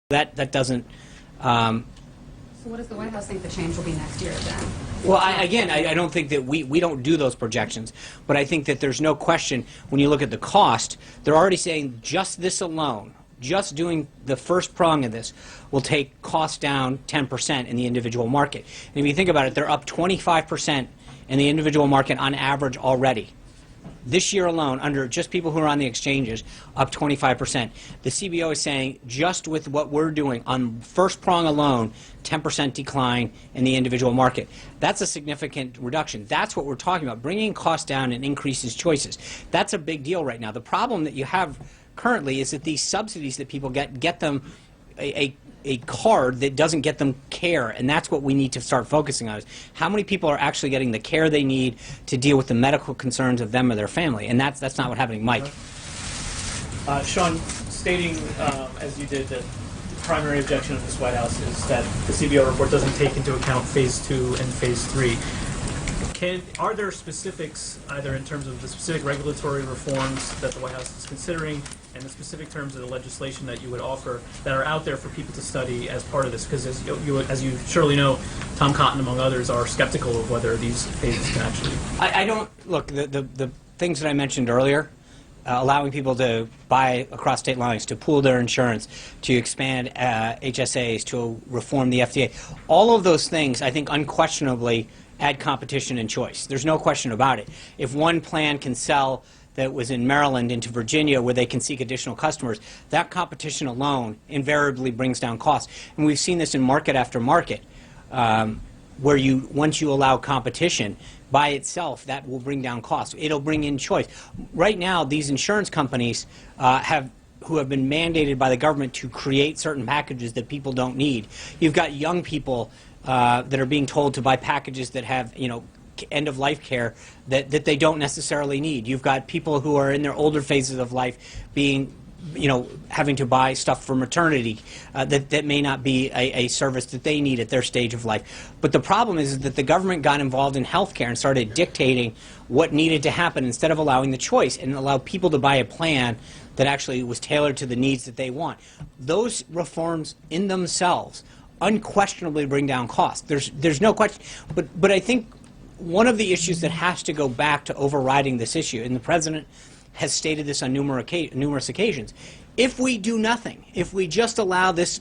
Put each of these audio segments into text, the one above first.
That doesn't. So what does the White House think the change will be next year then? Well, I don't think that we don't do those projections, but I think that there's no question when you look at the cost, they're already saying just this alone, just doing the first prong of this will take costs down 10% in the individual market. And if you think about it, they're up 25% in the individual market on average already. This year alone, under just people who are on the exchanges, up 25%. The CBO is saying just with what we're doing on first prong alone, 10% decline in the individual market. That's a significant reduction. That's what we're talking about. Bringing costs down and increases choices. That's a big deal right now. The problem that you have currently is that these subsidies that people get them a card that doesn't get them care, and that's what we need to start focusing on, is how many people are actually getting the care they need to deal with the medical concerns of them or their family, and that's not what's happening. Mike. Sean, stating, as you did, that the primary objection of this White House is that the CBO report doesn't take into account Phase 2 and Phase 3. Are there specifics, either in terms of the specific regulatory reforms that the White House is considering and the specific terms of the legislation that you would offer that are out there for people to study as part of this? Because as you surely know, Tom Cotton, among others, are skeptical of whether these phases can actually... I don't... Look, the things that I mentioned earlier, allowing people to buy across state lines, to pool their insurance, to expand HSAs, to reform the FDA, all of those things, I think, unquestionably add competition and choice. There's no question about it. If one plan can sell that was in Maryland into Virginia where they can seek additional customers, that competition alone invariably brings down costs. And we've seen this in market after market, where once you allow competition by itself, that will bring down costs. It'll bring in choice. Right now, these insurance companies who have been mandated by the government to create certain packages that people don't need. You've got young people that are being told to buy packages that have, end-of-life care that they don't necessarily need. You've got people who are in their older phases of life being, having to buy stuff for maternity that may not be a service that they need at their stage of life. But the problem is that the government got involved in health care and started dictating what needed to happen instead of allowing the choice and allow people to buy a plan that actually was tailored to the needs that they want. Those reforms in themselves unquestionably bring down costs. There's no question. But I think one of the issues that has to go back to overriding this issue, and the President has stated this on numerous occasions, if we do nothing, if we just allow this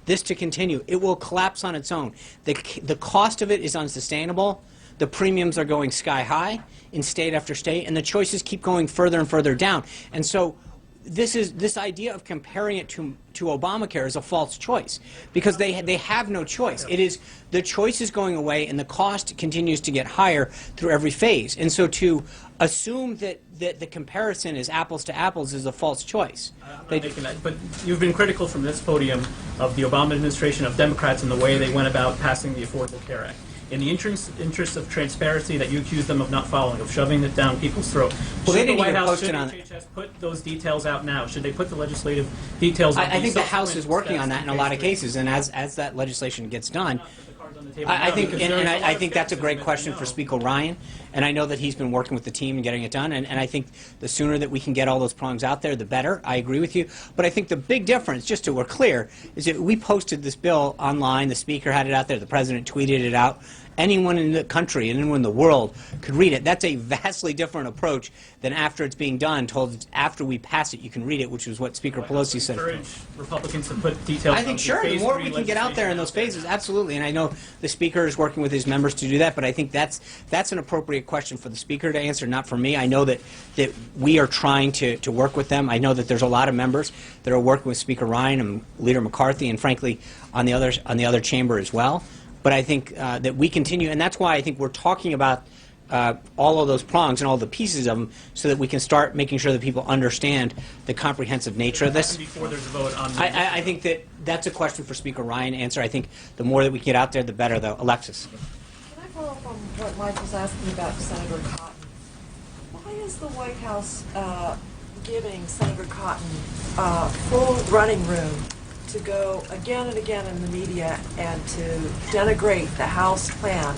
to continue, it will collapse on its own. The cost of it is unsustainable. The premiums are going sky high in state after state, and the choices keep going further and further down. And so this idea of comparing it to Obamacare is a false choice, because they have no choice. It is the choice is going away and the cost continues to get higher through every phase. And so to assume that the comparison is apples to apples is a false choice. I'm not making that, but you've been critical from this podium of the Obama administration, of Democrats, and the way they went about passing the Affordable Care Act. In the interest of transparency that you accuse them of not following, of shoving it down people's throat, should the White House, should HHS put those details out now? Should they put the legislative details out? I think the House is working on that in a lot of cases, and as that legislation gets done, I think that's a great question for Speaker Ryan, and I know that he's been working with the team and getting it done, and I think the sooner that we can get all those prongs out there, the better. I agree with you. But I think the big difference, just so we're clear, is that we posted this bill online, the Speaker had it out there, the President tweeted it out. Anyone in the country and anyone in the world could read it. That's a vastly different approach than after it's being done, told after we pass it you can read it, which is what Speaker Pelosi said. Encourage Republicans to put details. I think sure, the more we can get out there in those phases, absolutely. And I know the Speaker is working with his members to do that, but I think that's an appropriate question for the Speaker to answer, not for me. I know that we are trying to work with them. I know that there's a lot of members that are working with Speaker Ryan and Leader McCarthy, and frankly on the other chamber as well. But I think that we continue, and that's why I think we're talking about all of those prongs and all the pieces of them, so that we can start making sure that people understand the comprehensive nature of this. Before there's a vote on I think that's a question for Speaker Ryan to answer. I think the more that we get out there, the better, though. Alexis. Can I follow up on what Mike was asking about Senator Cotton? Why is the White House giving Senator Cotton full running room to go again and again in the media and to denigrate the House plan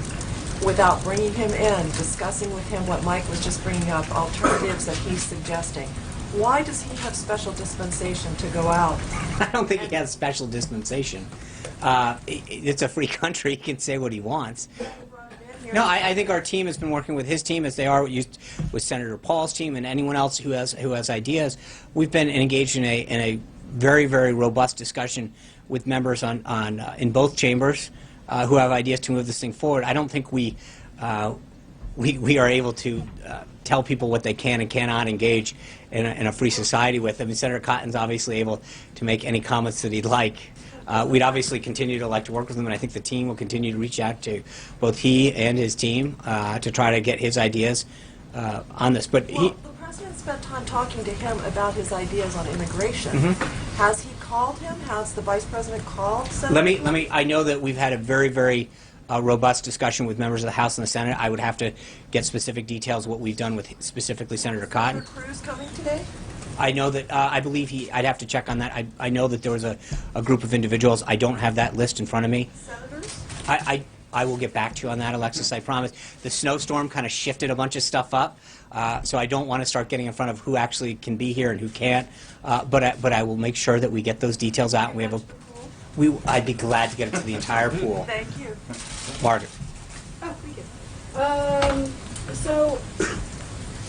without bringing him in, discussing with him what Mike was just bringing up, alternatives that he's suggesting? why does he have special dispensation to go out? I don't think he has special dispensation. It's a free country. He can say what he wants. No, I think our team has been working with his team as they are with Senator Paul's team and anyone else who has ideas. We've been engaged in a very, very robust discussion with members in both chambers who have ideas to move this thing forward. I don't think we are able to tell people what they can and cannot engage in a free society with. I mean, Senator Cotton's obviously able to make any comments that he'd like. We'd obviously continue to like to work with him, and I think the team will continue to reach out to both he and his team to try to get his ideas on this. But the president spent time talking to him about his ideas on immigration. Has he called him? Has the vice president called Senator? Let me. I know that we've had a very, very robust discussion with members of the House and the Senate. I would have to get specific details of what we've done with specifically Senator Cotton. Senator Cruz coming today? I know that, I believe I'd have to check on that. I know that there was a group of individuals. I don't have that list in front of me. Senators? I will get back to you on that, Alexis, I promise. The snowstorm kind of shifted a bunch of stuff up, so I don't want to start getting in front of who actually can be here and who can't. But I will make sure that we get those details out. And we have I'd be glad to get it to the entire pool. Thank you. Margaret. Oh, thank you. So,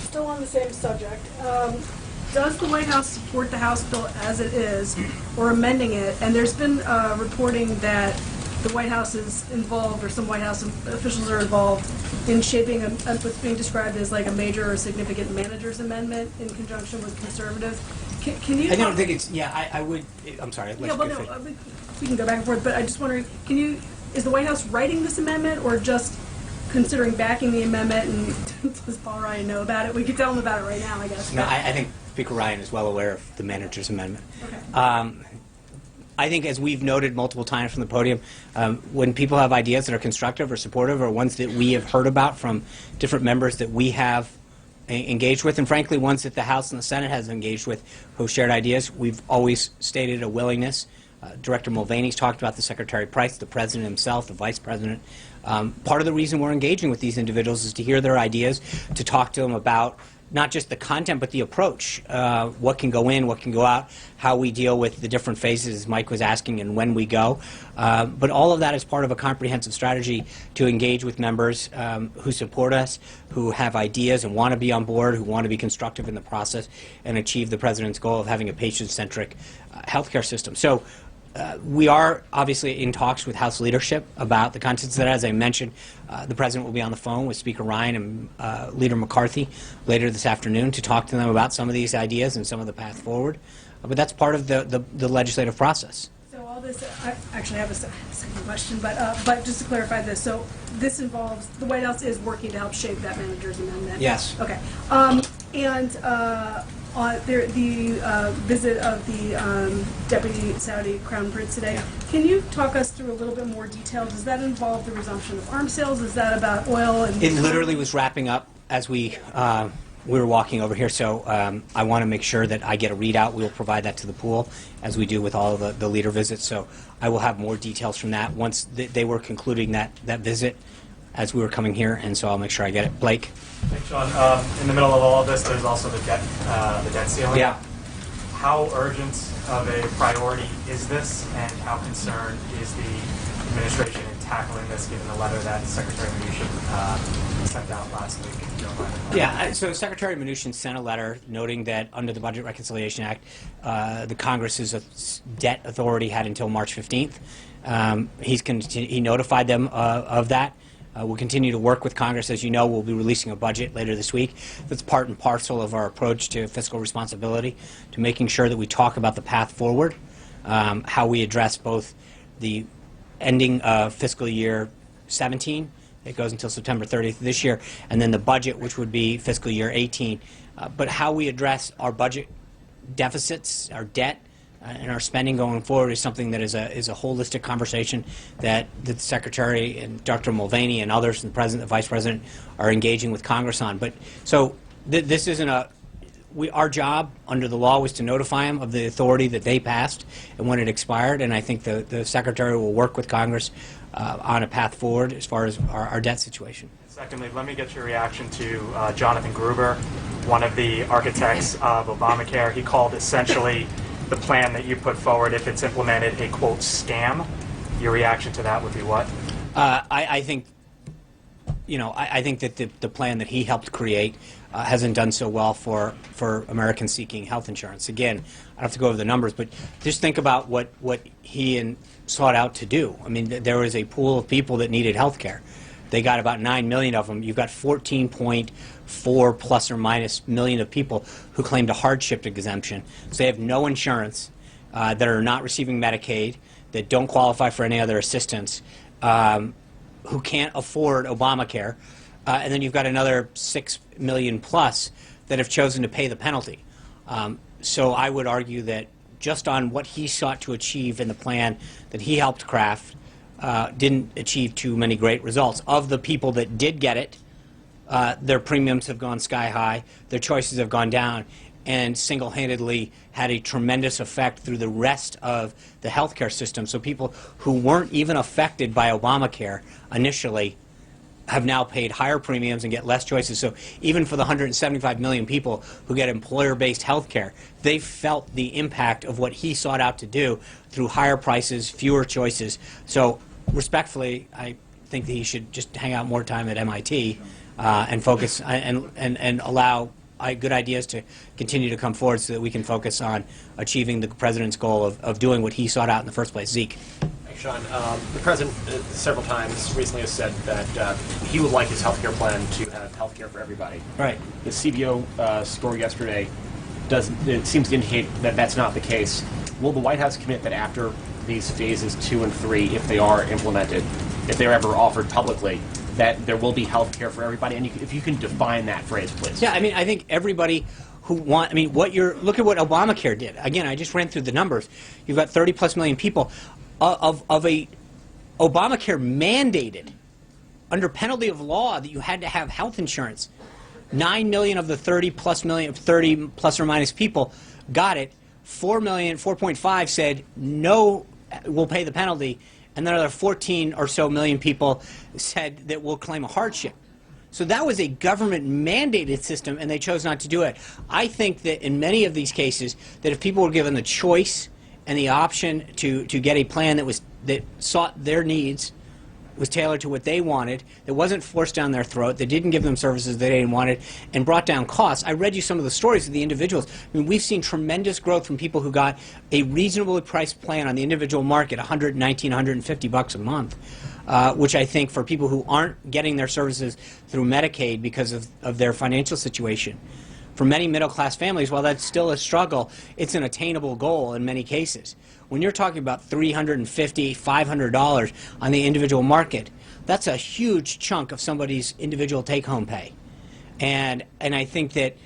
still on the same subject, does the White House support the House bill as it is, or amending it? And there's been reporting that the White House is involved, or some White House officials are involved in shaping what's being described as like a major or significant manager's amendment in conjunction with conservatives. Can you? I don't think it's. Yeah, I would. I'm sorry. Yeah, well, no, we can go back and forth, but I just wondering, is the White House writing this amendment, or just considering backing the amendment? And does Paul Ryan know about it? We could tell him about it right now, I guess. No, I think Speaker Ryan is well aware of the manager's amendment. Okay. I think, as we've noted multiple times from the podium, when people have ideas that are constructive or supportive, or ones that we have heard about from different members that we have engaged with, and frankly ones that the House and the Senate has engaged with who shared ideas, we've always stated a willingness. Director Mulvaney's talked about the Secretary Price, the President himself, the Vice President. Part of the reason we're engaging with these individuals is to hear their ideas, to talk to them about not just the content, but the approach. What can go in, what can go out, how we deal with the different phases, as Mike was asking, and when we go. But all of that is part of a comprehensive strategy to engage with members who support us, who have ideas and want to be on board, who want to be constructive in the process, and achieve the President's goal of having a patient-centric healthcare system. So we are obviously in talks with House leadership about the contents of that. As I mentioned, the President will be on the phone with Speaker Ryan and Leader McCarthy later this afternoon to talk to them about some of these ideas and some of the path forward. But that's part of the legislative process. So all this, I actually have a second question, but just to clarify this, so this involves, the White House is working to help shape that manager's amendment? Yes. Okay. The visit of the Deputy Saudi Crown Prince today, can you talk us through a little bit more detail? Does that involve the resumption of arms sales? Is that about oil? And it literally was wrapping up as we were walking over here, so I want to make sure that I get a readout. We will provide that to the pool, as we do with all of the leader visits. So I will have more details from that once they were concluding that visit as we were coming here, and so I'll make sure I get it. Blake? Thanks, Sean. In the middle of all of this, there's also the debt ceiling. Yeah. How urgent of a priority is this, and how concerned is the administration in tackling this, given the letter that Secretary Mnuchin sent out last week? If you don't mind. Yeah, so Secretary Mnuchin sent a letter noting that under the Budget Reconciliation Act, the Congress's debt authority had until March 15th. He notified them of that. We'll continue to work with Congress. As you know, we'll be releasing a budget later this week. That's part and parcel of our approach to fiscal responsibility, to making sure that we talk about the path forward, how we address both the ending of fiscal year 17, it goes until September 30th this year, and then the budget, which would be fiscal year 18. But how we address our budget deficits, our debt, and our spending going forward is something that is a holistic conversation that the Secretary and Dr. Mulvaney and others, and the President, the Vice President, are engaging with Congress on. But so this isn't our job under the law was to notify them of the authority that they passed and when it expired, and I think the Secretary will work with Congress on a path forward as far as our debt situation. Secondly, let me get your reaction to Jonathan Gruber one of the architects of Obamacare. He called essentially the plan that you put forward, if it's implemented, a quote scam. Your reaction to that would be what? I think, I think that the plan that he helped create hasn't done so well for Americans seeking health insurance. Again, I don't have to go over the numbers, but just think about what he sought out to do. I mean, there was a pool of people that needed health care. They got about 9 million of them. You've got 14.4 plus or minus million of people who claimed a hardship exemption. So they have no insurance, that are not receiving Medicaid, that don't qualify for any other assistance, who can't afford Obamacare. And then you've got another 6 million plus that have chosen to pay the penalty. So I would argue that just on what he sought to achieve in the plan that he helped craft, didn't achieve too many great results. Of the people that did get it, their premiums have gone sky high, their choices have gone down, and single-handedly had a tremendous effect through the rest of the healthcare system. So people who weren't even affected by Obamacare initially have now paid higher premiums and get less choices. So even for the 175 million people who get employer-based health care, they've felt the impact of what he sought out to do through higher prices, fewer choices. So respectfully, I think that he should just hang out more time at MIT and focus and allow good ideas to continue to come forward so that we can focus on achieving the president's goal of doing what he sought out in the first place. Zeke. Sean, the president several times recently has said that he would like his health care plan to have health care for everybody. Right. The CBO score yesterday seems to indicate that that's not the case. Will the White House commit that after these phases 2 and 3, if they are implemented, if they're ever offered publicly, that there will be health care for everybody? And if you can define that phrase, please. Yeah, I mean, I think everybody who look at what Obamacare did. Again, I just ran through the numbers. You've got 30 plus million people of a Obamacare mandated under penalty of law that you had to have health insurance. 9 million of the 30 plus or minus people got it. 4.5 said no, we'll pay the penalty, and then another 14 or so million people said that we'll claim a hardship. So that was a government-mandated system, and they chose not to do it. I think that in many of these cases, that if people were given the choice and the option to get a plan that sought their needs, was tailored to what they wanted, that wasn't forced down their throat, that didn't give them services they didn't wanted, and brought down costs. I read you some of the stories of the individuals. I mean, we've seen tremendous growth from people who got a reasonably priced plan on the individual market, $119, $150 a month, which I think for people who aren't getting their services through Medicaid because of their financial situation, for many middle-class families, while that's still a struggle, it's an attainable goal in many cases. When you're talking about $350, $500 on the individual market, that's a huge chunk of somebody's individual take-home pay. And I think that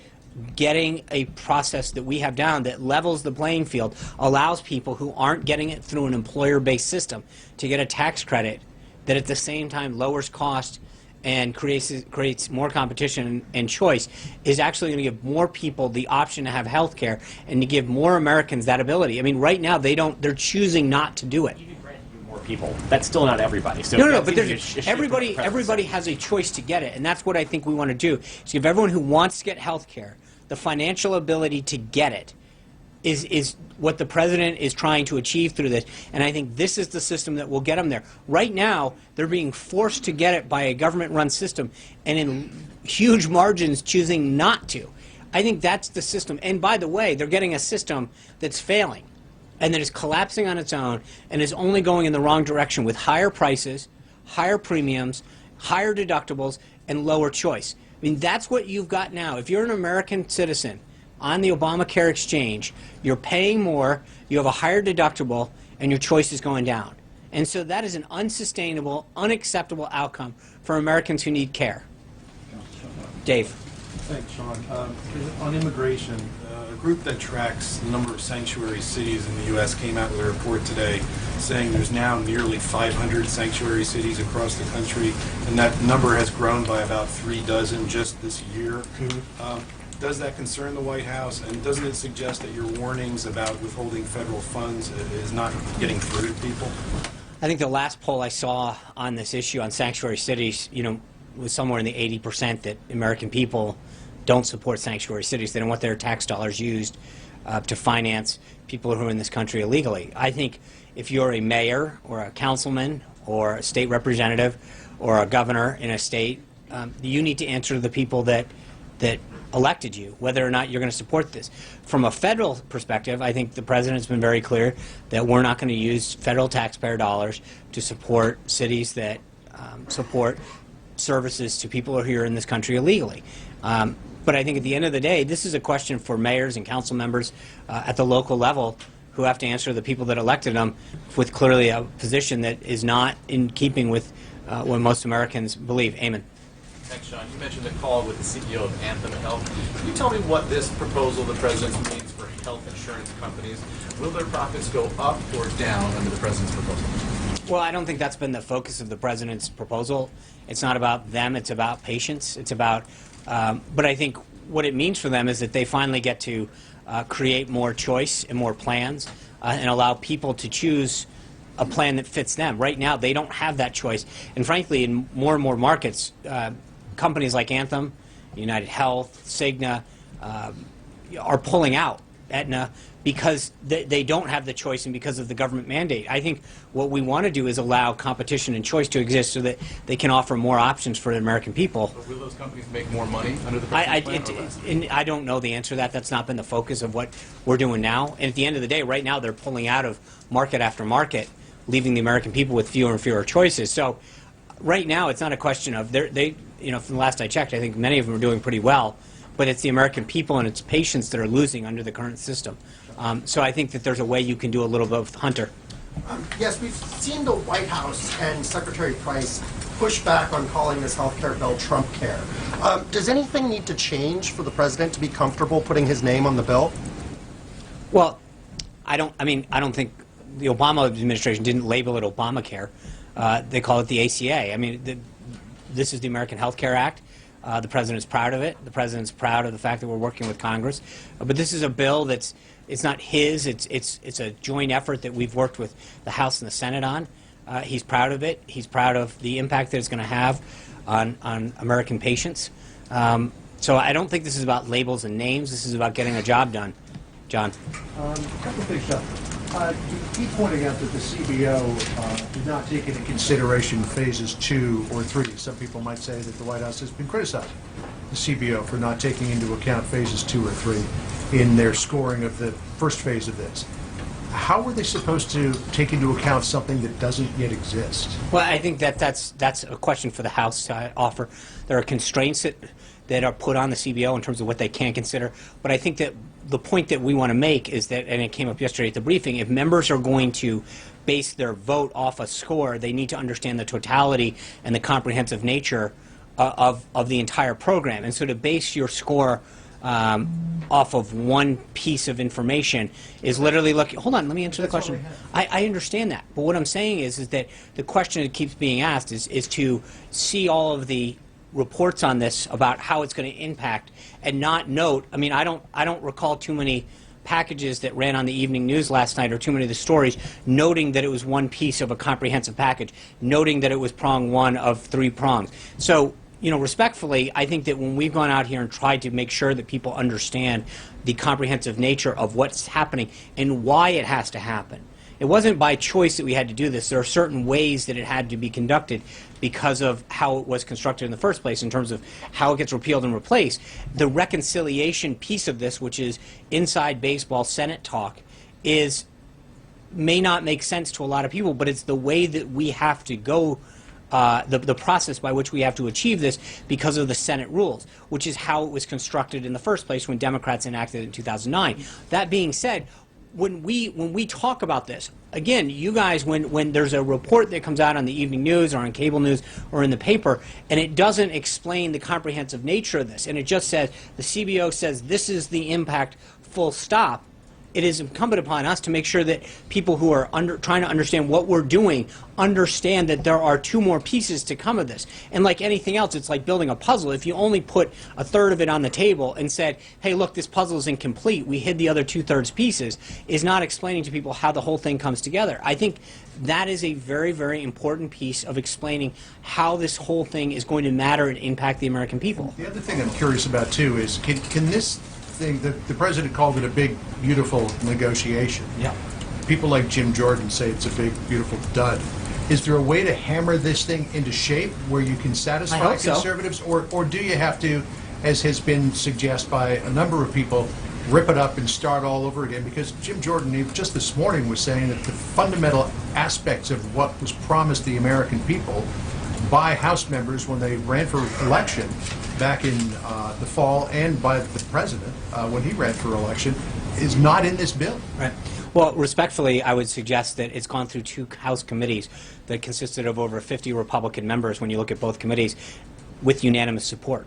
getting a process that we have down that levels the playing field allows people who aren't getting it through an employer-based system to get a tax credit that at the same time lowers cost and creates more competition and choice, is actually going to give more people the option to have health care and to give more Americans that ability. I mean, right now they're choosing not to do it. You can grant more people. That's still not everybody. So No, but everybody has a choice to get it, and that's what I think we want to do, is give everyone who wants to get health care the financial ability to get it. Is what the president is trying to achieve through this, and I think this is the system that will get them there. Right now, they're being forced to get it by a government-run system, and in huge margins choosing not to. I think that's the system. And by the way, they're getting a system that's failing, and that is collapsing on its own, and is only going in the wrong direction with higher prices, higher premiums, higher deductibles, and lower choice. I mean, that's what you've got now. If you're an American citizen on the Obamacare exchange, you're paying more, you have a higher deductible, and your choice is going down. And so that is an unsustainable, unacceptable outcome for Americans who need care. Dave. Thanks, Sean. On immigration, a group that tracks the number of sanctuary cities in the U.S. came out with a report today saying there's now nearly 500 sanctuary cities across the country, and that number has grown by about 36 just this year. Does that concern the White House, and doesn't it suggest that your warnings about withholding federal funds is not getting through to people? I think the last poll I saw on this issue on sanctuary cities, was somewhere in the 80% that American people don't support sanctuary cities. They don't want their tax dollars used to finance people who are in this country illegally. I think if you're a mayor or a councilman or a state representative or a governor in a state, you need to answer to the people that elected you, whether or not you're going to support this. From a federal perspective, I think the president's been very clear that we're not going to use federal taxpayer dollars to support cities that support services to people who are in this country illegally. But I think at the end of the day, this is a question for mayors and council members at the local level who have to answer the people that elected them with clearly a position that is not in keeping with what most Americans believe. Eamon. Thanks, Sean. You mentioned the call with the CEO of Anthem Health. Can you tell me what this proposal the president means for health insurance companies? Will their profits go up or down under the president's proposal? Well, I don't think that's been the focus of the president's proposal. It's not about them. It's about patients. It's about, but I think what it means for them is that they finally get to create more choice and more plans and allow people to choose a plan that fits them. Right now, they don't have that choice. And frankly, in more and more markets, companies like Anthem, United Health, Cigna are pulling out, Aetna, because they don't have the choice and because of the government mandate. I think what we want to do is allow competition and choice to exist so that they can offer more options for the American people. But will those companies make more money under the president's plan or less? And I don't know the answer to that. That's not been the focus of what we're doing now. And at the end of the day, right now, they're pulling out of market after market, leaving the American people with fewer and fewer choices. So right now, it's not a question of from the last I checked, I think many of them are doing pretty well, but it's the American people and its patients that are losing under the current system. So I think that there's a way you can do a little bit with Hunter. Yes, we've seen the White House and Secretary Price push back on calling this health care bill Trump care. Does anything need to change for the president to be comfortable putting his name on the bill? Well, I don't think the Obama administration didn't label it Obamacare. They call it the ACA. I mean, this is the American Health Care Act. The president's proud of it. The president's proud of the fact that we're working with Congress. But this is a bill it's not his. It's a joint effort that we've worked with the House and the Senate on. He's proud of it. He's proud of the impact that it's going to have on American patients. So I don't think this is about labels and names. This is about getting a job done. John. A couple of things, John. Keep pointing out that the CBO did not take into consideration phases 2 or 3. Some people might say that the White House has been criticizing the CBO for not taking into account phases 2 or 3 in their scoring of the first phase of this. How were they supposed to take into account something that doesn't yet exist? Well, I think that's a question for the House to offer. There are constraints that are put on the CBO in terms of what they can consider. But I think that the point that we want to make is that, and it came up yesterday at the briefing, if members are going to base their vote off a score, they need to understand the totality and the comprehensive nature of the entire program. And so to base your score off of one piece of information is literally looking. Hold on, let me answer the question. I understand that, but what I'm saying is that the question that keeps being asked is to see all of the reports on this about how it's going to impact and not note. I mean, I don't recall too many packages that ran on the evening news last night or too many of the stories noting that it was one piece of a comprehensive package, noting that it was prong one of 3 prongs. So, respectfully, I think that when we've gone out here and tried to make sure that people understand the comprehensive nature of what's happening and why it has to happen, it wasn't by choice that we had to do this. There are certain ways that it had to be conducted because of how it was constructed in the first place in terms of how it gets repealed and replaced. The reconciliation piece of this, which is inside baseball Senate talk, may not make sense to a lot of people, but it's the way that we have to go, the process by which we have to achieve this because of the Senate rules, which is how it was constructed in the first place when Democrats enacted it in 2009. That being said, when we talk about this, again, you guys, when there's a report that comes out on the evening news or on cable news or in the paper, and it doesn't explain the comprehensive nature of this, and it just says, the CBO says this is the impact, full stop, it is incumbent upon us to make sure that people who are trying to understand what we're doing understand that there are two more pieces to come of this. And like anything else, it's like building a puzzle. If you only put a third of it on the table and said, hey, look, this puzzle is incomplete, we hid the other two-thirds pieces, is not explaining to people how the whole thing comes together. I think that is a very, very important piece of explaining how this whole thing is going to matter and impact the American people. The other thing I'm curious about, too, is can this thing, the president called it a big, beautiful negotiation. Yeah. People like Jim Jordan say it's a big, beautiful dud. Is there a way to hammer this thing into shape where you can I satisfy hope so. conservatives, or do you have to, as has been suggested by a number of people, rip it up and start all over again? Because Jim Jordan just this morning was saying that the fundamental aspects of what was promised the American people by House members when they ran for election back in the fall, and by the president when he ran for election, is not in this bill. Right. Well, respectfully, I would suggest that it's gone through two House committees that consisted of over 50 Republican members when you look at both committees, with unanimous support.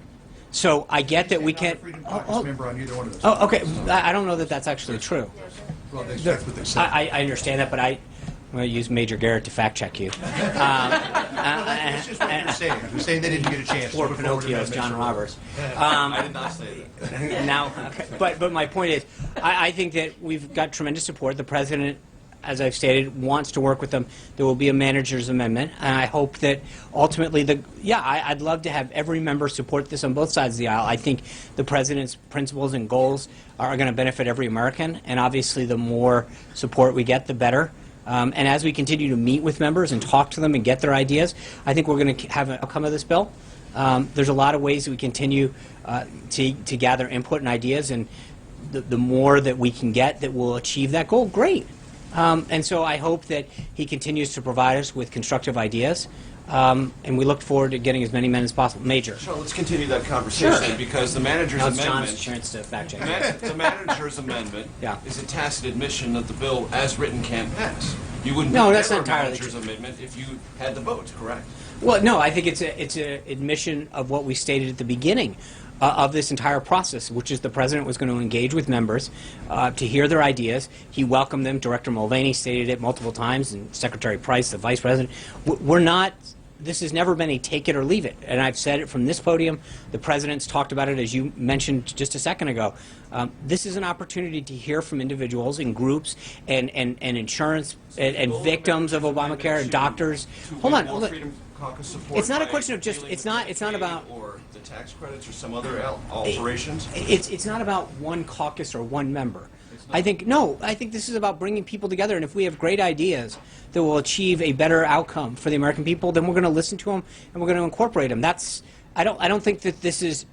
So I get that we can't... Freedom Caucus member on either one of those. Oh, okay. I don't know that that's actually true. Well, that's what they said. I understand that, but I'm going to use Major Garrett to fact-check you. That's just what you're saying. You're saying they didn't get a chance. Or to put forward Pinocchio's amendments John or- Roberts. I did not say that. Now, okay. But my point is, I think that we've got tremendous support. The president, as I've stated, wants to work with them. There will be a manager's amendment, and I hope that ultimately, I'd love to have every member support this on both sides of the aisle. I think the president's principles and goals are going to benefit every American, and obviously the more support we get, the better. And as we continue to meet with members and talk to them and get their ideas, I think we're going to have an outcome of this bill. There's a lot of ways that we continue to gather input and ideas, and the more that we can get that will achieve that goal, great. And so I hope that he continues to provide us with constructive ideas, and we look forward to getting as many men as possible. Major. So let's continue that conversation, Sure. because the manager's Now it's amendment... John's chance to fact check. The manager's amendment Yeah. is a tacit admission that the bill as written can't pass. You wouldn't No, be that's never not entirely a manager's true. amendment if you had the votes, correct? Well, no, I think it's an admission of what we stated at the beginning of this entire process, which is the president was going to engage with members to hear their ideas. He welcomed them. Director Mulvaney stated it multiple times, and Secretary Price, the vice president. We're not. This has never been a take it or leave it, and I've said it from this podium. The president's talked about it, as you mentioned just a second ago. This is an opportunity to hear from individuals and groups and insurance and victims of Obamacare and doctors. Hold on. More Freedom Caucus support It's not a by question of just. dealing It's with not. It's not Medicaid about. or the tax credits or some other alterations. It's not about one caucus or one member. I think this is about bringing people together, and if we have great ideas that will achieve a better outcome for the American people, then we're going to listen to them and we're going to incorporate them. I don't think that this is.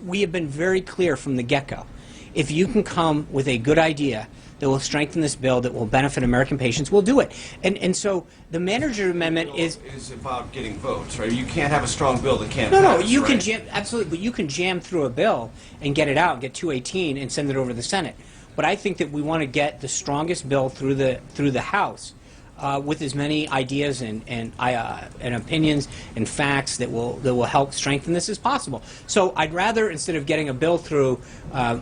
We have been very clear from the get-go. If you can come with a good idea that will strengthen this bill, that will benefit American patients, we'll do it. And so the manager amendment is. Is about getting votes, right? You can't have a strong bill that can't No, pass, you can right? jam, absolutely, but you can jam through a bill and get it out, get 218 and send it over to the Senate. But I think that we want to get the strongest bill through the House with as many ideas and opinions and facts that will help strengthen this as possible. So I'd rather, instead of getting a bill through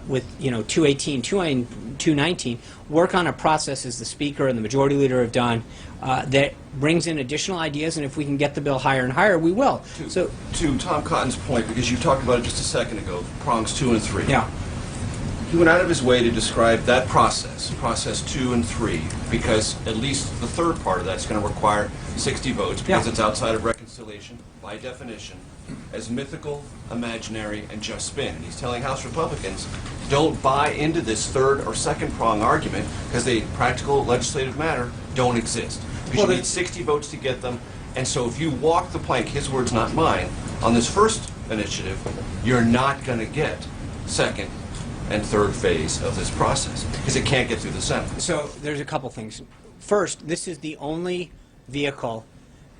with 218, 219, work on a process, as the Speaker and the Majority Leader have done, that brings in additional ideas, and if we can get the bill higher and higher, we will. To Tom Cotton's point, because you talked about it just a second ago, prongs 2 and 3. Yeah. He went out of his way to describe that process 2 and 3, because at least the third part of that's going to require 60 votes, because Yeah. it's outside of reconciliation, by definition, as mythical, imaginary, and just spin. And he's telling House Republicans, don't buy into this third or second prong argument, because they, practical legislative matter, don't exist. Because Well, you need 60 votes to get them, and so if you walk the plank, his words, not mine, on this first initiative, you're not going to get second and third phase of this process, because it can't get through the Senate. So there's a couple things. First, this is the only vehicle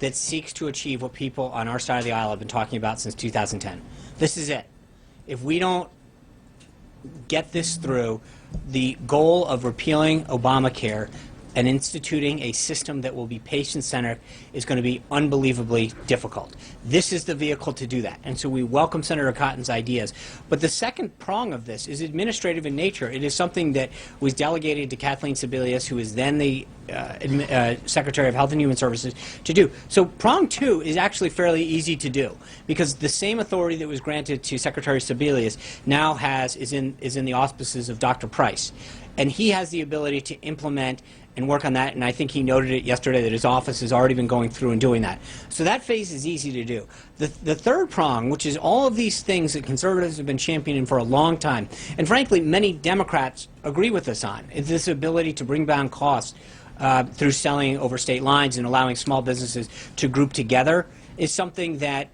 that seeks to achieve what people on our side of the aisle have been talking about since 2010. This is it. If we don't get this through, the goal of repealing Obamacare and instituting a system that will be patient-centered is going to be unbelievably difficult. This is the vehicle to do that. And so we welcome Senator Cotton's ideas. But the second prong of this is administrative in nature. It is something that was delegated to Kathleen Sebelius, who is then the Secretary of Health and Human Services, to do. So prong 2 is actually fairly easy to do, because the same authority that was granted to Secretary Sebelius now is in the auspices of Dr. Price. And he has the ability to implement and work on that, and I think he noted it yesterday that his office has already been going through and doing that. So that phase is easy to do. The third prong, which is all of these things that conservatives have been championing for a long time, and frankly many Democrats agree with us on, is this ability to bring down costs through selling over state lines and allowing small businesses to group together, is something that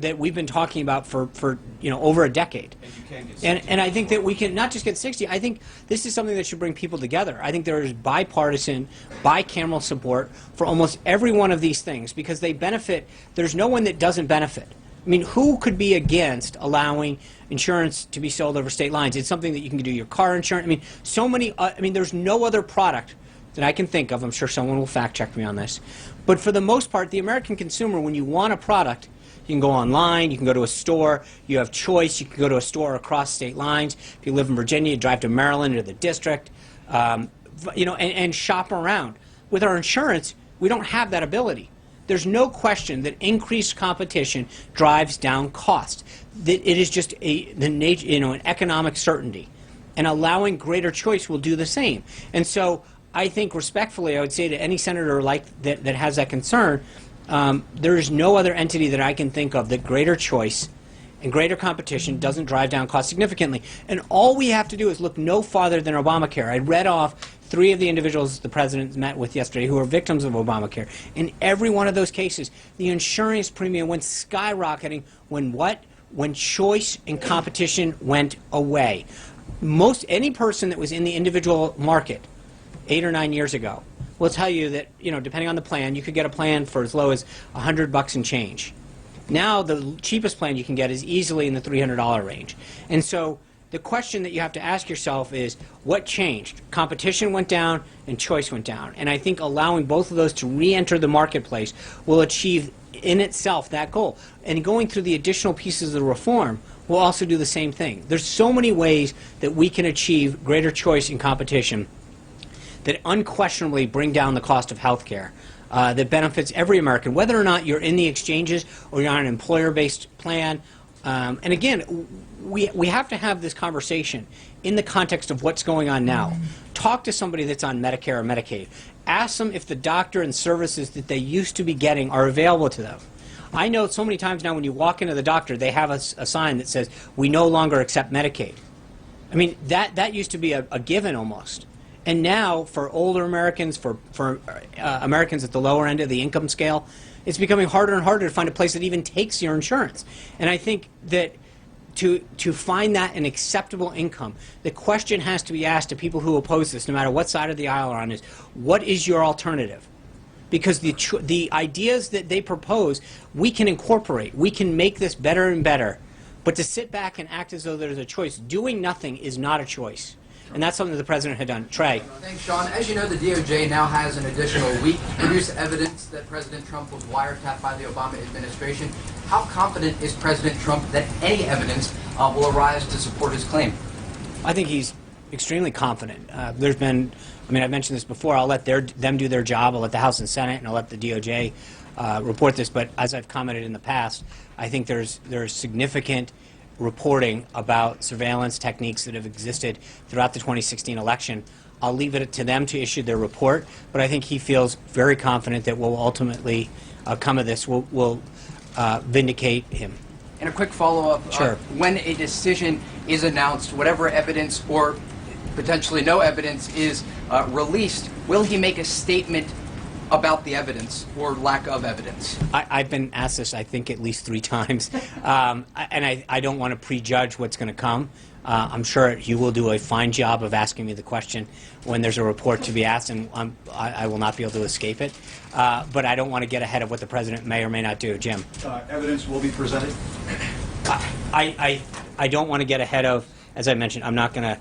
that we've been talking about for over a decade. And you can get 60. And I think that we can not just get 60. I think this is something that should bring people together. I think there is bipartisan, bicameral support for almost every one of these things, because they benefit. There's no one that doesn't benefit. I mean, who could be against allowing insurance to be sold over state lines? It's something that you can do your car insurance. I mean, so many. I mean, there's no other product that I can think of. I'm sure someone will fact check me on this. But for the most part, the American consumer, when you want a product, you can go online, you can go to a store, you have choice, you can go to a store across state lines. If you live in Virginia, you drive to Maryland or the district, and shop around. With our insurance, we don't have that ability. There's no question that increased competition drives down costs. It is just an economic certainty. And allowing greater choice will do the same. And so I think respectfully, I would say to any senator that has that concern, there is no other entity that I can think of that greater choice and greater competition doesn't drive down costs significantly. And all we have to do is look no farther than Obamacare. I read off 3 of the individuals the president met with yesterday who are victims of Obamacare. In every one of those cases, the insurance premium went skyrocketing when choice and competition went away. Any person that was in the individual market 8 or 9 years ago will tell you that, depending on the plan, you could get a plan for as low as $100 and change. Now, the cheapest plan you can get is easily in the $300 range. And so the question that you have to ask yourself is, what changed? Competition went down and choice went down. And I think allowing both of those to re-enter the marketplace will achieve in itself that goal. And going through the additional pieces of the reform will also do the same thing. There's so many ways that we can achieve greater choice and competition that unquestionably bring down the cost of health care, that benefits every American, whether or not you're in the exchanges or you're on an employer-based plan. And again, we have to have this conversation in the context of what's going on now. Talk to somebody that's on Medicare or Medicaid. Ask them if the doctor and services that they used to be getting are available to them. I know so many times now when you walk into the doctor, they have a sign that says, "We no longer accept Medicaid." I mean, that used to be a given almost. And now, for older Americans, for Americans at the lower end of the income scale, it's becoming harder and harder to find a place that even takes your insurance. And I think that to find that an acceptable income, the question has to be asked to people who oppose this, no matter what side of the aisle are on, is what is your alternative? Because the ideas that they propose, we can incorporate. We can make this better and better. But to sit back and act as though there's a choice, doing nothing is not a choice. And that's something the president had done. Trey. Thanks, Sean. As you know, the DOJ now has an additional week to produce evidence that President Trump was wiretapped by the Obama administration. How confident is President Trump that any evidence will arise to support his claim? I think he's extremely confident. There's been, I mean, I've mentioned this before, I'll let them do their job, I'll let the House and Senate, and I'll let the DOJ report this, but as I've commented in the past, I think there's significant reporting about surveillance techniques that have existed throughout the 2016 election. I'll leave it to them to issue their report, but I think he feels very confident that what will ultimately come of this will vindicate him. And a quick follow-up. Sure. When a decision is announced, whatever evidence or potentially no evidence is released, will he make a statement about the evidence or lack of evidence? I've been asked this, I think, at least 3 times, and I don't want to prejudge what's going to come. I'm sure you will do a fine job of asking me the question when there's a report to be asked, and I will not be able to escape it. But I don't want to get ahead of what the president may or may not do. Jim? Evidence will be presented? I don't want to get ahead of, as I mentioned, I'm not going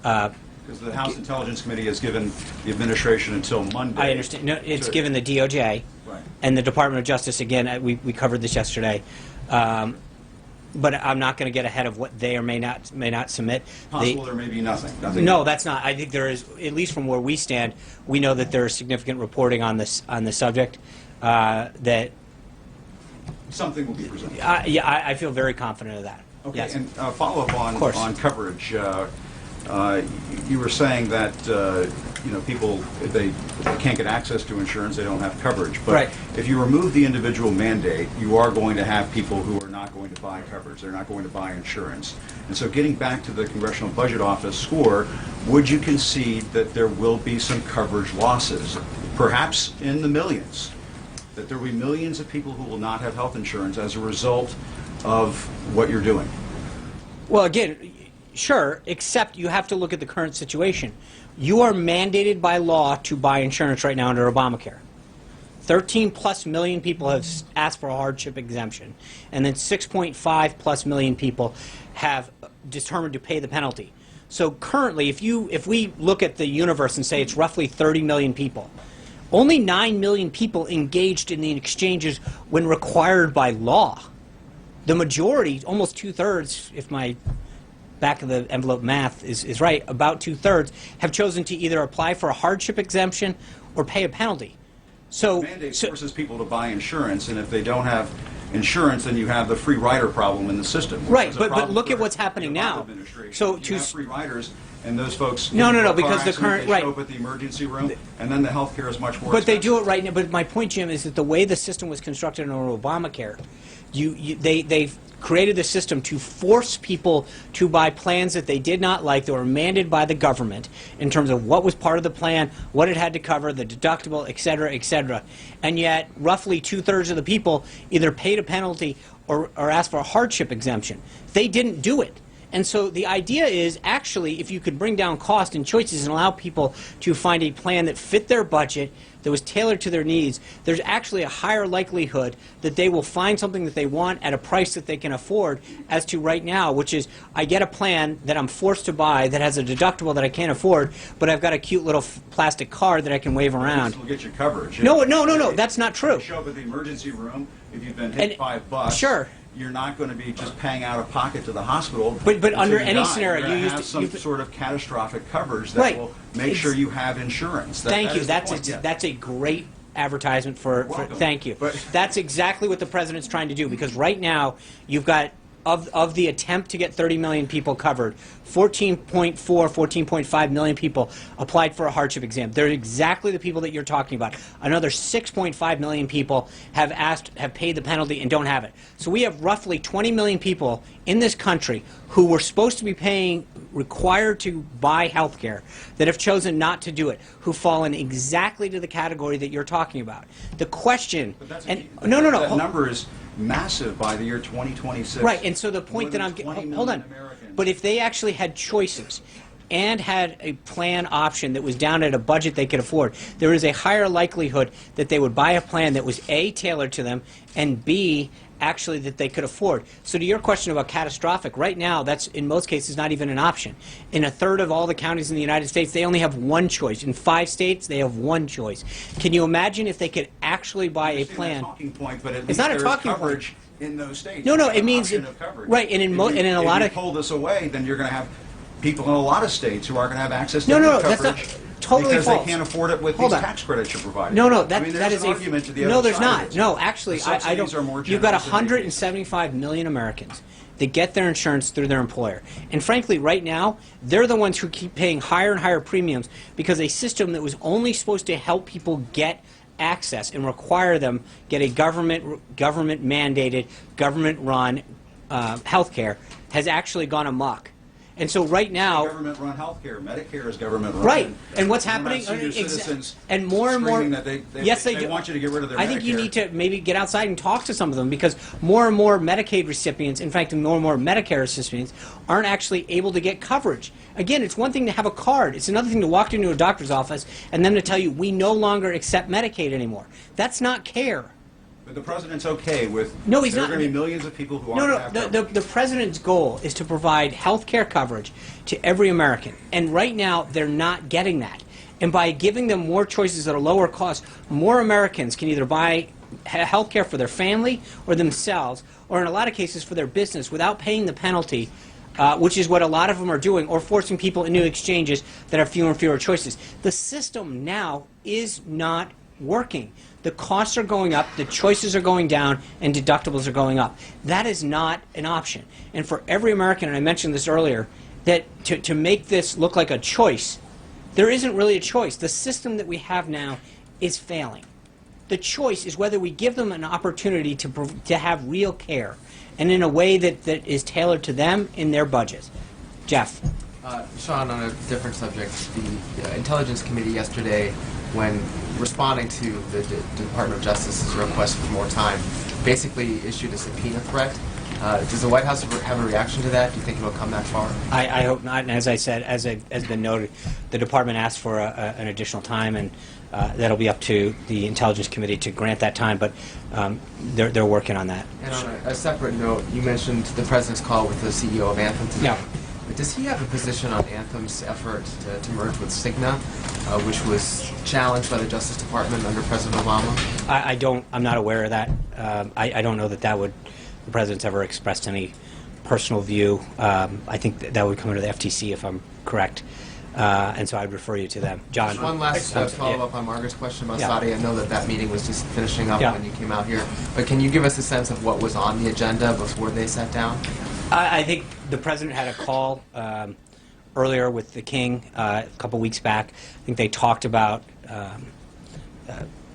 to Because the House Intelligence Committee has given the administration until Monday. I understand. No, it's given the DOJ Right. and the Department of Justice. Again, we covered this yesterday. But I'm not going to get ahead of what they or may not submit. Possible there may be nothing. No, that's not. I think there is, at least from where we stand, we know that there is significant reporting on this subject. That Something will be presented. yeah, I feel very confident of that. Okay, Yes. and follow up on coverage. You were saying that people, if they can't get access to insurance, they don't have coverage. But Right. if you remove the individual mandate, you are going to have people who are not going to buy coverage. They're not going to buy insurance. And so, getting back to the Congressional Budget Office score, would you concede that there will be some coverage losses, perhaps in the millions? That there will be millions of people who will not have health insurance as a result of what you're doing? Well, again, sure, except you have to look at the current situation. You are mandated by law to buy insurance right now under Obamacare. 13+ million people have asked for a hardship exemption, and then 6.5+ million people have determined to pay the penalty. So currently, if we look at the universe and say it's roughly 30 million people, only 9 million people engaged in the exchanges when required by law. The majority, almost 2/3, if my back of the envelope math is right, about 2/3 have chosen to either apply for a hardship exemption or pay a penalty. So the mandate forces people to buy insurance, and if they don't have insurance, then you have the free rider problem in the system. Right, but look at what's happening now. So you have free riders, and those folks No, get into a because car the accident, current- they right. show up at the emergency room, and then the health care is much more But they expensive. do it right now. But my point, Jim, is that the way the system was constructed under Obamacare, they created the system to force people to buy plans that they did not like, that were mandated by the government in terms of what was part of the plan, what it had to cover, the deductible, et cetera, et cetera. And yet, roughly 2/3 of the people either paid a penalty or asked for a hardship exemption. They didn't do it. And so the idea is, actually, if you could bring down cost and choices and allow people to find a plan that fit their budget, that was tailored to their needs, there's actually a higher likelihood that they will find something that they want at a price that they can afford, as to right now, which is, I get a plan that I'm forced to buy that has a deductible that I can't afford, but I've got a cute little plastic card that I can wave around. Will get you coverage. No, that's not true. You show up at the emergency room, if you've been hit And- $5, sure. You're not going to be just paying out of pocket to the hospital. But until under you any die. scenario, you're gonna you used have to- some you've- sort of catastrophic coverage that Right. will make sure you have insurance. Thank that you. is the That's point, yeah. that's a great advertisement for Welcome. thank you. But- That's exactly what the president's trying to do, because right now you've got of the attempt to get 30 million people covered, 14.5 million people applied for a hardship exam. They're exactly the people that you're talking about. Another 6.5 million people have paid the penalty and don't have it. So we have roughly 20 million people in this country who were supposed to be required to buy health care, that have chosen not to do it, who fall in exactly to the category that you're talking about. The question, But that's that number is massive by the year 2026. right, and so the point More that than I'm 20 hold on, million Americans. but if they actually had choices and had a plan option that was down at a budget they could afford, there is a higher likelihood that they would buy a plan that was A, tailored to them, and B, actually that they could afford. So to your question about catastrophic, right now that's in most cases not even an option. In 1/3 of all the counties in the United States, they only have one choice. In 5 states, they have one choice. Can you imagine if they could actually buy a plan? Talking point, but at It's least not a there's talking point. coverage in those states. No, You have it an means option of coverage. right, and in a lot if of you pull this away, then you're going to have people in a lot of states who aren't going to have access to No, any that's not coverage totally because false. they can't afford it with Hold these on. tax credits you're providing. No, I mean, that there's is an a argument to the no. other There's side of not. it. No, actually, The I subsidies don't. are more You've got generous in many cases. 175 million Americans that get their insurance through their employer, and frankly, right now, they're the ones who keep paying higher and higher premiums because a system that was only supposed to help people get access and require them get a government mandated, government run health care has actually gone amok. And so right now, Government-run healthcare, Medicare is government-run. right, and what's We're not happening? senior exa- citizens and more and more. screaming that they yes, they do. want you to get rid of their I think you Medicare. need to maybe get outside and talk to some of them, because more and more Medicaid recipients, in fact, more and more Medicare recipients, aren't actually able to get coverage. Again, it's one thing to have a card. It's another thing to walk into a doctor's office and them to tell you, we no longer accept Medicaid anymore. That's not care. But the president's okay with. No, he's there not. are going to be millions of people who No, aren't no. have The president's goal is to provide health care coverage to every American, and right now they're not getting that. And by giving them more choices at a lower cost, more Americans can either buy health care for their family or themselves, or in a lot of cases for their business, without paying the penalty, which is what a lot of them are doing, or forcing people into exchanges that have fewer and fewer choices. The system now is not working. The costs are going up, the choices are going down, and deductibles are going up. That is not an option. And for every American, and I mentioned this earlier, that to make this look like a choice, there isn't really a choice. The system that we have now is failing. The choice is whether we give them an opportunity to have real care, and in a way that is tailored to them in their budget. Jeff. Sean, on a different subject, the Intelligence Committee yesterday, when responding to the Department of Justice's request for more time, basically issued a subpoena threat. Does the White House have a reaction to that? Do you think it will come that far? I hope not. And as I said, as has been noted, the department asked for an additional time, and that'll be up to the Intelligence Committee to grant that time. But they're working on that. And on a separate note, you mentioned the president's call with the CEO of Anthem today. Yeah. But does he have a position on Anthem's effort to merge with Cigna, which was challenged by the Justice Department under President Obama? I don't. I'm not aware of that. I don't know that the president's ever expressed any personal view. I think that would come under the FTC if I'm correct. And so I'd refer you to them. John. Just one last follow-up on Margaret's question about Yeah. Saudi. I know that meeting was just finishing up Yeah. when you came out here. But can you give us a sense of what was on the agenda before they sat down? I think the president had a call earlier with the king a couple weeks back. I think they talked about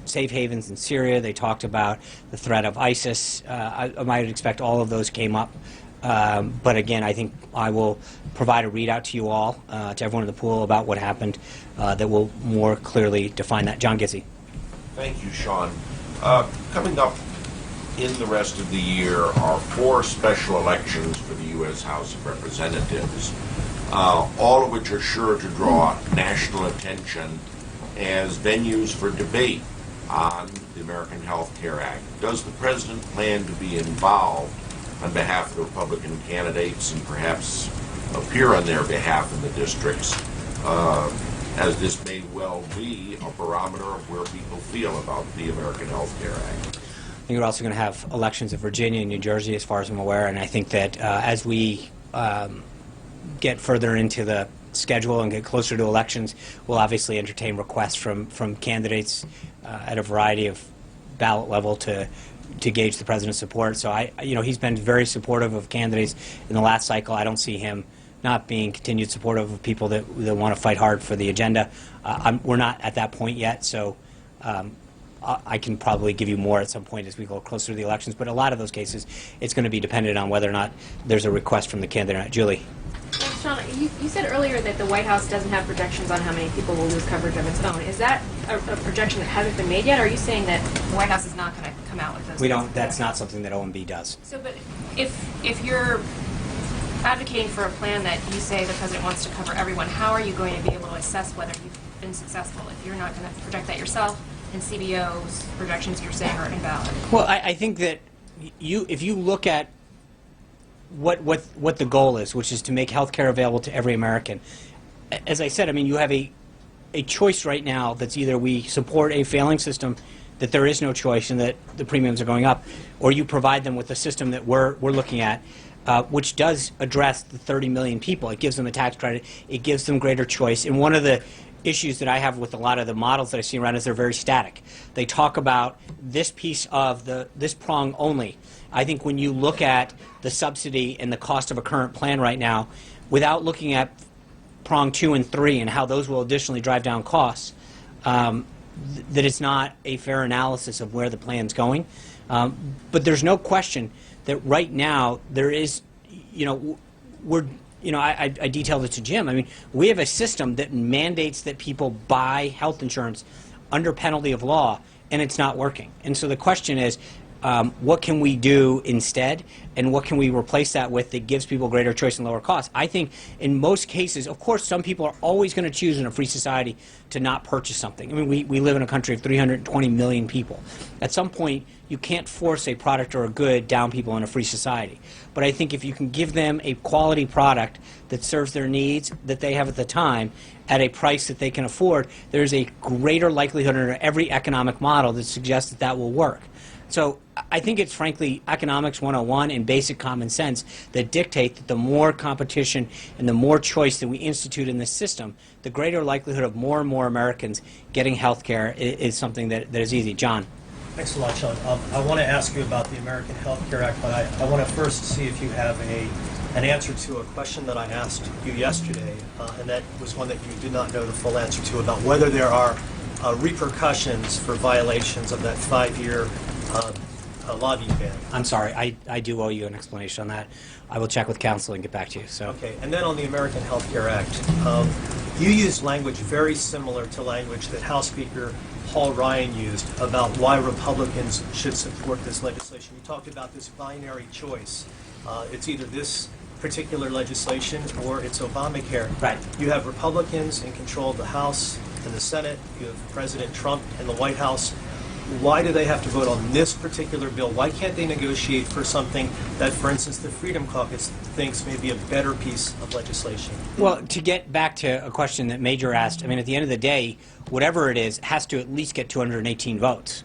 safe havens in Syria. They talked about the threat of ISIS. I might expect all of those came up. But again, I think I will provide a readout to you all, to everyone in the pool, about what happened that will more clearly define that. John Gizzi. Thank you, Sean. Coming up in the rest of the year are 4 special elections for the U.S. House of Representatives, all of which are sure to draw national attention as venues for debate on the American Health Care Act. Does the president plan to be involved on behalf of the Republican candidates and perhaps appear on their behalf in the districts, as this may well be a barometer of where people feel about the American Health Care Act? I think we're also going to have elections in Virginia and New Jersey, as far as I'm aware, and I think that as we get further into the schedule and get closer to elections, we'll obviously entertain requests from candidates at a variety of ballot level to gauge the president's support. So he's been very supportive of candidates in the last cycle. I don't see him not being continued supportive of people that want to fight hard for the agenda. We're not at that point yet, so I can probably give you more at some point as we go closer to the elections. But a lot of those cases, it's going to be dependent on whether or not there's a request from the candidate. Julie. Sean, you said earlier that the White House doesn't have projections on how many people will lose coverage of its own. Is that a projection that hasn't been made yet, or are you saying that the White House is not going to come out with those? We don't. That's not something that OMB does. So, but if you're advocating for a plan that you say the president wants to cover everyone, how are you going to be able to assess whether you've been successful if you're not going to project that yourself, and CBO's projections you're saying are invalid? Well, I think that if you look at what the goal is, which is to make health care available to every American, as I said, I mean, you have a choice right now that's either we support a failing system, that there is no choice and that the premiums are going up, or you provide them with a system that we're looking at, which does address the 30 million people. It gives them a tax credit. It gives them greater choice. And one of the issues that I have with a lot of the models that I see around is they're very static. They talk about this piece of this prong only. I think when you look at the subsidy and the cost of a current plan right now, without looking at prong 2 and 3 and how those will additionally drive down costs, that it's not a fair analysis of where the plan's going. But there's no question that right now there is, I detailed it to Jim. I mean, we have a system that mandates that people buy health insurance under penalty of law, and it's not working. And so the question is, what can we do instead, and what can we replace that with that gives people greater choice and lower costs? I think in most cases, of course, some people are always going to choose in a free society to not purchase something. I mean, we live in a country of 320 million people. At some point, you can't force a product or a good down people in a free society. But I think if you can give them a quality product that serves their needs that they have at the time at a price that they can afford, there's a greater likelihood under every economic model that suggests that that will work. So I think it's frankly economics 101 and basic common sense that dictate that the more competition and the more choice that we institute in this system, the greater likelihood of more and more Americans getting health care is something that is easy. John. Thanks a lot, Sean. I want to ask you about the American Health Care Act, but I want to first see if you have an answer to a question that I asked you yesterday, and that was one that you did not know the full answer to, about whether there are repercussions for violations of that 5-year lobbying ban. I'm sorry, I do owe you an explanation on that. I will check with counsel and get back to you. So. Okay, and then on the American Health Care Act, you used language very similar to language that House Speaker Paul Ryan used about why Republicans should support this legislation. You talked about this binary choice. It's either this particular legislation or it's Obamacare. Right. You have Republicans in control of the House and the Senate. You have President Trump and the White House. Why do they have to vote on this particular bill? Why can't they negotiate for something that, for instance, the Freedom Caucus thinks may be a better piece of legislation? Well, to get back to a question that Major asked, I mean, at the end of the day, whatever it is, has to at least get 218 votes.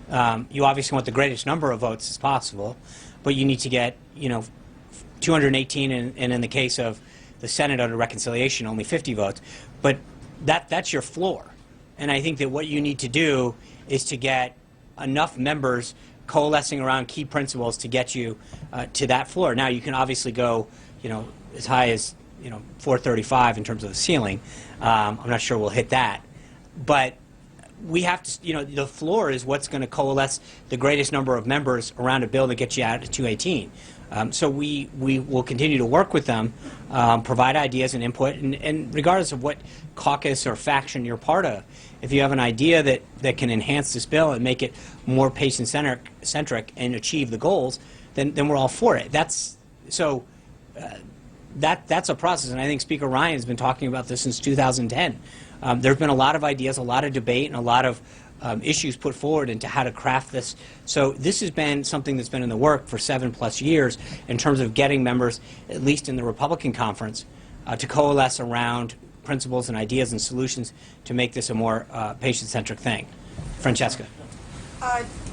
You obviously want the greatest number of votes as possible, but you need to get, 218, and in the case of the Senate under reconciliation, only 50 votes. But that's your floor. And I think that what you need to do is to get enough members coalescing around key principles to get you to that floor. Now, you can obviously go, as high as, 435 in terms of the ceiling. I'm not sure we'll hit that. But we have to, the floor is what's going to coalesce the greatest number of members around a bill that gets you out to 218. So we will continue to work with them, provide ideas and input, and regardless of what caucus or faction you're part of, if you have an idea that can enhance this bill and make it more patient-centric and achieve the goals, then we're all for it. That's a process, and I think Speaker Ryan has been talking about this since 2010. There have been a lot of ideas, a lot of debate, and a lot of issues put forward into how to craft this. So this has been something that's been in the work for 7+ years in terms of getting members, at least in the Republican conference, to coalesce around principles and ideas and solutions to make this a more patient-centric thing. Francesca.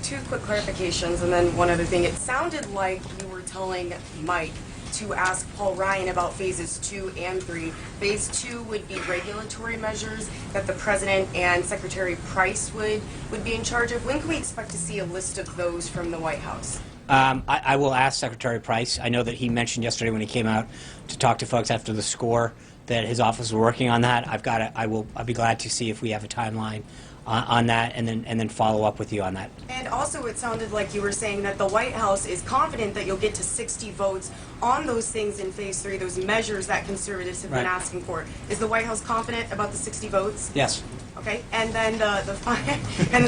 2 quick clarifications and then one other thing. It sounded like you were telling Mike to ask Paul Ryan about phases 2 and 3. Phase 2 would be regulatory measures that the President and Secretary Price would be in charge of. When can we expect to see a list of those from the White House? I will ask Secretary Price. I know that he mentioned yesterday when he came out to talk to folks after the score that his office is working on that. I'll be glad to see if we have a timeline on that, and then follow up with you on that. And also, it sounded like you were saying that the White House is confident that you'll get to 60 votes on those things in Phase 3, those measures that conservatives have been asking for. Is the White House confident about the 60 votes? Yes. Okay, and then the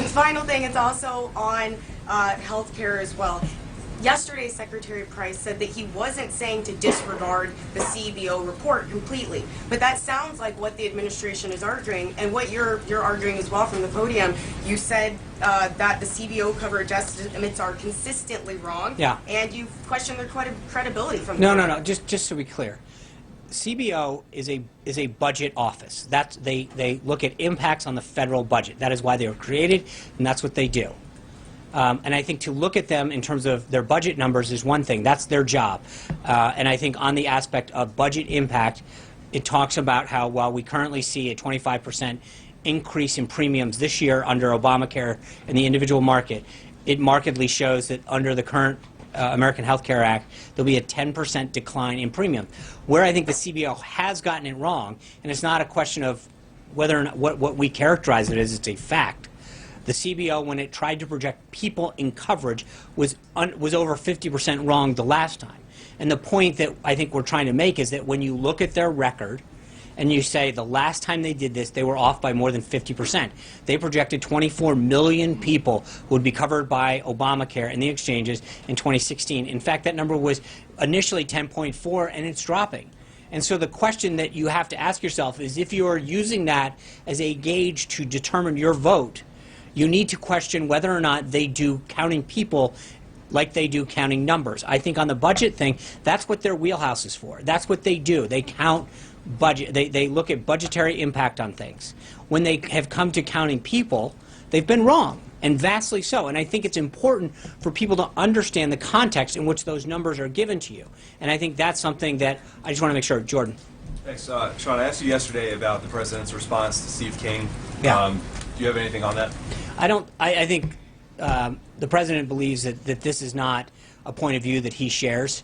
final thing is also on health care as well. Yesterday, Secretary Price said that he wasn't saying to disregard the CBO report completely, but that sounds like what the administration is arguing, and what you're arguing as well from the podium. You said that the CBO coverage estimates are consistently wrong, and you've questioned their credibility from the No. Just to be clear, CBO is a budget office. They look at impacts on the federal budget. That is why they were created, and that's what they do. And I think to look at them in terms of their budget numbers is one thing. That's their job. And I think on the aspect of budget impact, it talks about how while we currently see a 25% increase in premiums this year under Obamacare in the individual market, it markedly shows that under the current American Health Care Act, there'll be a 10% decline in premium. Where I think the CBO has gotten it wrong, and it's not a question of whether or not what we characterize it as, it's a fact. The CBO, when it tried to project people in coverage, was over 50% wrong the last time. And the point that I think we're trying to make is that when you look at their record and you say the last time they did this, they were off by more than 50%. They projected 24 million people would be covered by Obamacare in the exchanges in 2016. In fact, that number was initially 10.4, and it's dropping. And so the question that you have to ask yourself is, if you are using that as a gauge to determine your vote, you need to question whether or not they do counting people like they do counting numbers. I think on the budget thing, that's what their wheelhouse is for. That's what they do. They count budget. They look at budgetary impact on things. When they have come to counting people, they've been wrong, and vastly so. And I think it's important for people to understand the context in which those numbers are given to you. And I think that's something that I just want to make sure. Jordan. Thanks. Sean, I asked you yesterday about the President's response to Steve King. Yeah. Do you have anything on that? I think the President believes that this is not a point of view that he shares.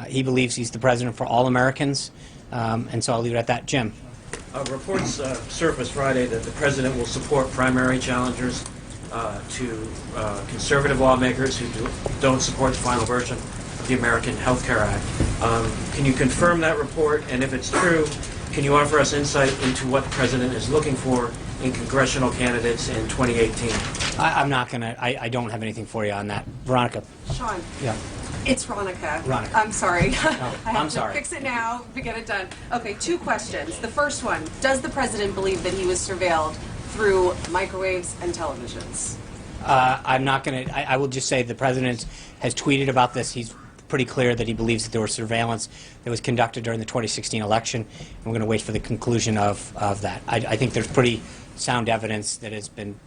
He believes he's the President for all Americans. And so I'll leave it at that. Jim. Reports surfaced Friday that the President will support primary challengers to conservative lawmakers who don't support the final version of the American Health Care Act. Can you confirm that report? And if it's true, can you offer us insight into what the President is looking for in congressional candidates in 2018? I'm not going to, I don't have anything for you on that. Veronica. Sean. Yeah. It's Veronica. Veronica. I'm sorry. Oh, I have I'm to sorry. fix it now to get it done. Okay, 2 questions. The first one, does the President believe that he was surveilled through microwaves and televisions? I'm not going to, I will just say the President has tweeted about this. He's pretty clear that he believes that there was surveillance that was conducted during the 2016 election, and we're going to wait for the conclusion of that. I think there's pretty sound evidence that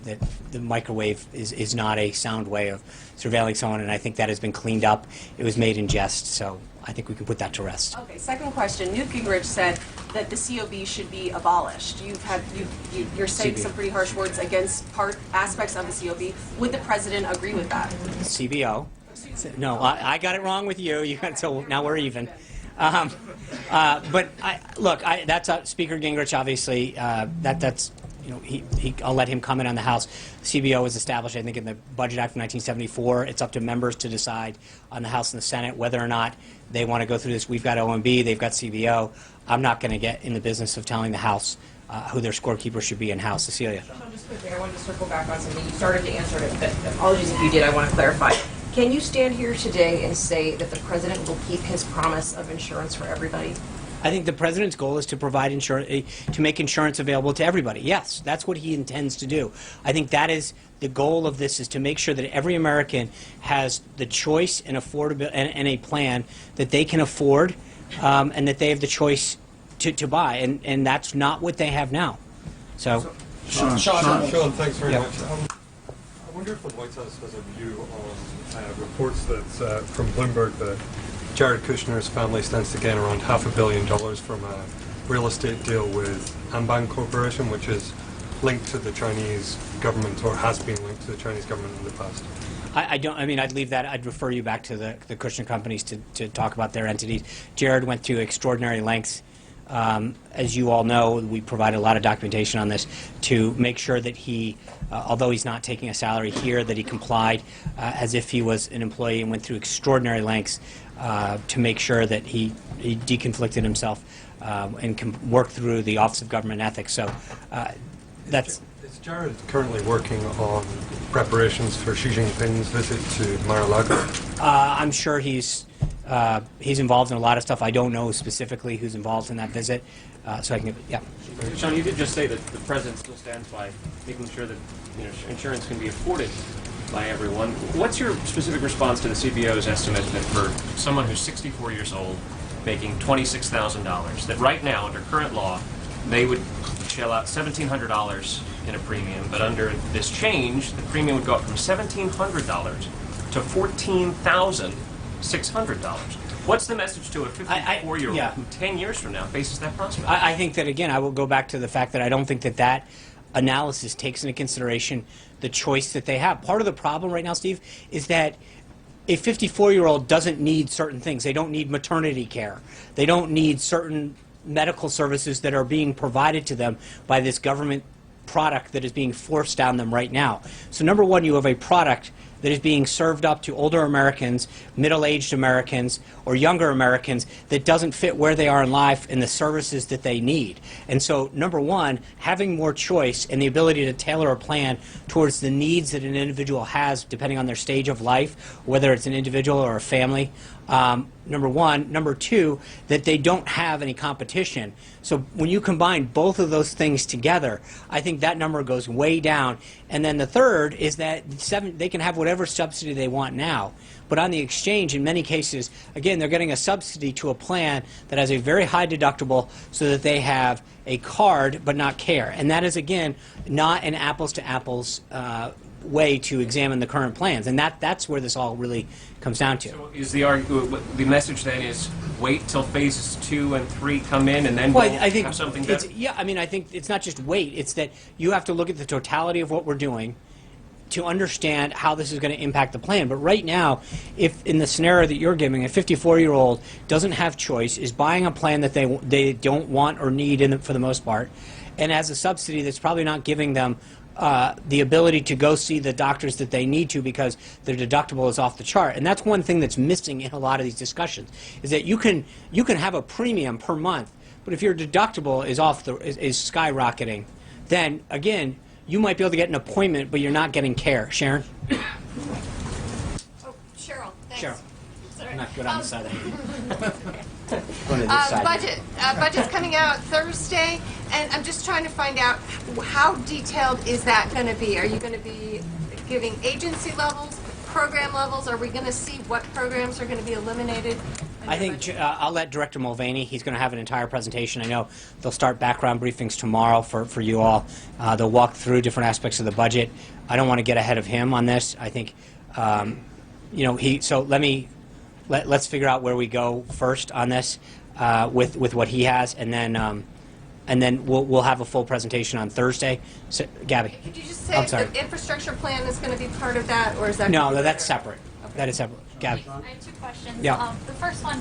that the microwave is not a sound way of surveilling someone, and I think that has been cleaned up. It was made in jest, so I think we can put that to rest. Okay, second question. Newt Gingrich said that the COB should be abolished. You're saying CBO. some pretty harsh words against aspects of the COB. Would the President agree with that? CBO. No, I got it wrong with you. So now we're even. But that's Speaker Gingrich. Obviously, that's I'll let him comment on the House. CBO was established, I think, in the Budget Act of 1974. It's up to members to decide on the House and the Senate whether or not they want to go through this. We've got OMB, they've got CBO. I'm not going to get in the business of telling the House who their scorekeeper should be in House. Cecilia. Sean, just quickly, I wanted to circle back on something. You started to answer it, but apologies if you did. I want to clarify. Can you stand here today and say that the President will keep his promise of insurance for everybody? I think the President's goal is to provide insurance, to make insurance available to everybody. Yes, that's what he intends to do. I think that is the goal of this, is to make sure that every American has the choice and affordability and a plan that they can afford, and that they have the choice to buy, and that's not what they have now. So, Sean, thanks very Yeah. much. I wonder if the White House has a view on reports that from Bloomberg that Jared Kushner's family stands to gain around $500 million from a real estate deal with Anbang Corporation, which is linked to the Chinese government, or has been linked to the Chinese government in the past. I'd leave that. I'd refer you back to the Kushner companies to talk about their entities. Jared went to extraordinary lengths. As you all know, we provided a lot of documentation on this to make sure that he, although he's not taking a salary here, that he complied as if he was an employee, and went through extraordinary lengths to make sure that he deconflicted himself and can work through the Office of Government Ethics. So that's. Is Jared currently working on preparations for Xi Jinping's visit to Mar-a-Lago? I'm sure he's involved in a lot of stuff. I don't know specifically who's involved in that visit, so I can. Yeah. Sean, you did just say that the President still stands by making sure that insurance can be afforded by everyone. What's your specific response to the CBO's estimate that for someone who's 64 years old, making $26,000, that right now, under current law, they would shell out $1,700 in a premium, but under this change, the premium would go up from $1,700 to $14,600. What's the message to a 54-year-old who 10 years from now faces that prospect? I think that, again, I will go back to the fact that I don't think that analysis takes into consideration the choice that they have. Part of the problem right now, Steve, is that a 54-year-old doesn't need certain things. They don't need maternity care. They don't need certain medical services that are being provided to them by this government product that is being forced down them right now. So number one, you have a product that is being served up to older Americans, middle-aged Americans, or younger Americans that doesn't fit where they are in life and the services that they need. And so, number one, having more choice and the ability to tailor a plan towards the needs that an individual has depending on their stage of life, whether it's an individual or a family, number one. Number two, that they don't have any competition. So when you combine both of those things together, I think that number goes way down. And then the third is that they can have whatever subsidy they want now. But on the exchange, in many cases, again, they're getting a subsidy to a plan that has a very high deductible so that they have a card but not care. And that is, again, not an apples-to-apples way to examine the current plans. And that's where this all really comes down to. So is the message then is wait till phases 2 and 3 come in and then I think have something better? Yeah, I mean, I think it's not just wait. It's that you have to look at the totality of what we're doing to understand how this is going to impact the plan. But right now, if in the scenario that you're giving, a 54-year-old doesn't have choice, is buying a plan that they don't want or need for the most part, and has a subsidy that's probably not giving them the ability to go see the doctors that they need to because their deductible is off the chart. And that's one thing that's missing in a lot of these discussions, is that you can have a premium per month, but if your deductible is is skyrocketing, then again, you might be able to get an appointment, but you're not getting care. Sharon? Oh, Cheryl, thanks. Cheryl. Sorry. I'm not good on the side. Budget's coming out Thursday, and I'm just trying to find out how detailed is that going to be? Are you going to be giving agency levels, program levels? Are we going to see what programs are going to be eliminated? I think I'll let Director Mulvaney, he's going to have an entire presentation. I know they'll start background briefings tomorrow for you all. They'll walk through different aspects of the budget. I don't want to get ahead of him on this. I think, so let's figure out where we go first on this with what he has, and then we'll have a full presentation on Thursday. So, Gabby. Could you just say if the infrastructure plan is going to be part of that, or is that? No, that's separate. Okay. That is separate. Gabby. I have two questions. Yeah. The first one,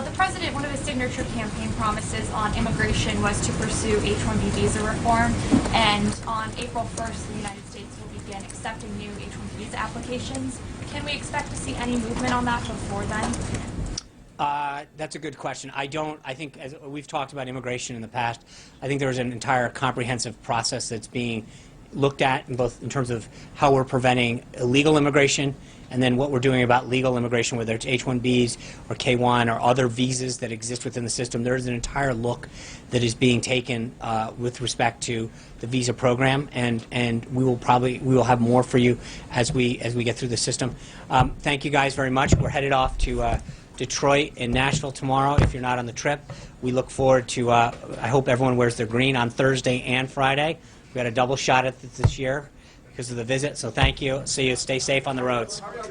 the president, one of his signature campaign promises on immigration was to pursue H-1B visa reform, and on April 1st, the United States will begin accepting new H-1B visa applications. Can we expect to see any movement on that before then? That's a good question. I think, as we've talked about immigration in the past, I think there's an entire comprehensive process that's being looked at in terms of how we're preventing illegal immigration, and then what we're doing about legal immigration, whether it's H-1Bs or K-1 or other visas that exist within the system. There's an entire look that is being taken with respect to the visa program, and we will have more for you as we get through the system. Thank you guys very much. We're headed off to Detroit and Nashville tomorrow. If you're not on the trip, we look forward to. I hope everyone wears their green on Thursday and Friday. We got a double shot at this year because of the visit, so thank you. See you. Stay safe on the roads.